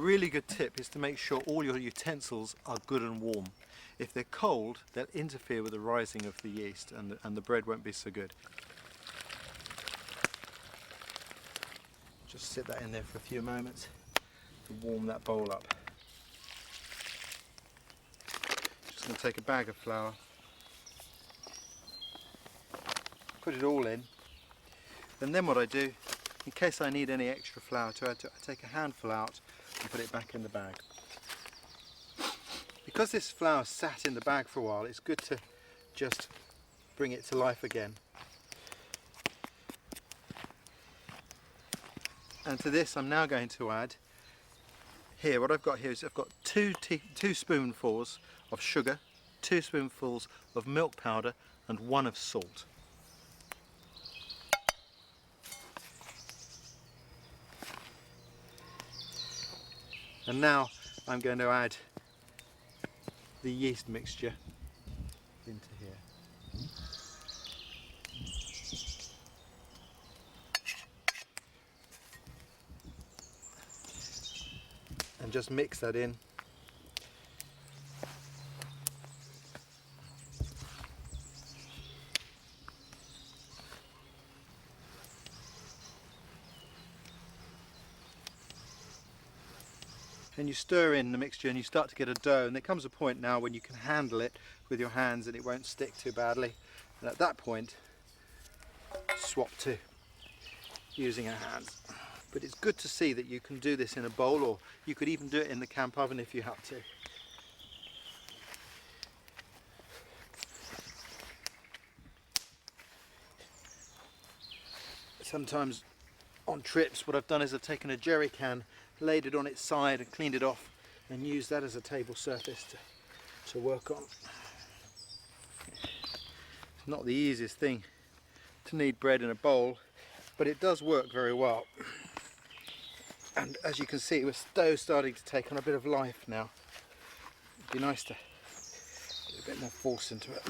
really good tip is to make sure all your utensils are good and warm. If they're cold, they'll interfere with the rising of the yeast and the bread won't be so good. Just sit that in there for a few moments to warm that bowl up. Just going to take a bag of flour, put it all in, and then what I do, in case I need any extra flour to add to it, I take a handful out and put it back in the bag. Because this flour sat in the bag for a while, it's good to just bring it to life again. And to this I'm now going to add, here what I've got here is I've got two spoonfuls of sugar, 2 spoonfuls of milk powder and 1 of salt. And now I'm going to add the yeast mixture into here. And just mix that in. And you stir in the mixture and you start to get a dough, and there comes a point now when you can handle it with your hands and it won't stick too badly, and at that point swap to using your hands. But it's good to see that you can do this in a bowl, or you could even do it in the camp oven if you have to. Sometimes on trips what I've done is I've taken a jerry can, laid it on its side and cleaned it off and used that as a table surface to work on. It's not the easiest thing to knead bread in a bowl, but it does work very well. And as you can see, the dough starting to take on a bit of life now. It'd be nice to get a bit more force into it.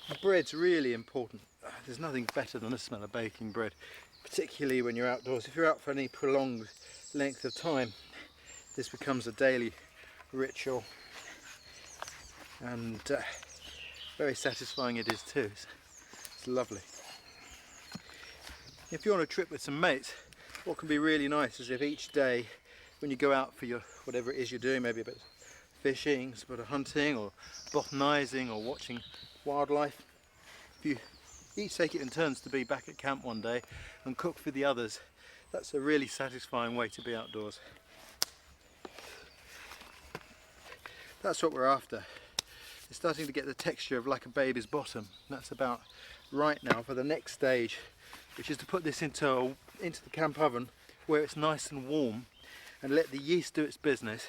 The bread's really important. There's nothing better than the smell of baking bread, particularly when you're outdoors. If you're out for any prolonged length of time, this becomes a daily ritual, and very satisfying it is too. It's lovely. If you're on a trip with some mates, what can be really nice is if each day when you go out for your whatever it is you're doing, maybe a bit of fishing, a bit of hunting or botanising or watching wildlife, if you each take it in turns to be back at camp one day and cook for the others, that's a really satisfying way to be outdoors. That's what we're after. It's starting to get the texture of like a baby's bottom. That's about right now for the next stage, which is to put this into the camp oven where it's nice and warm and let the yeast do its business,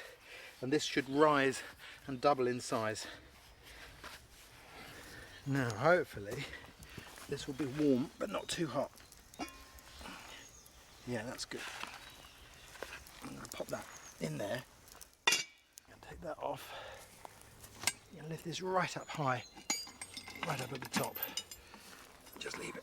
and this should rise and double in size. Now hopefully this will be warm but not too hot. Yeah, that's good. I'm going to pop that in there and take that off and lift this right up high, right up at the top. Just leave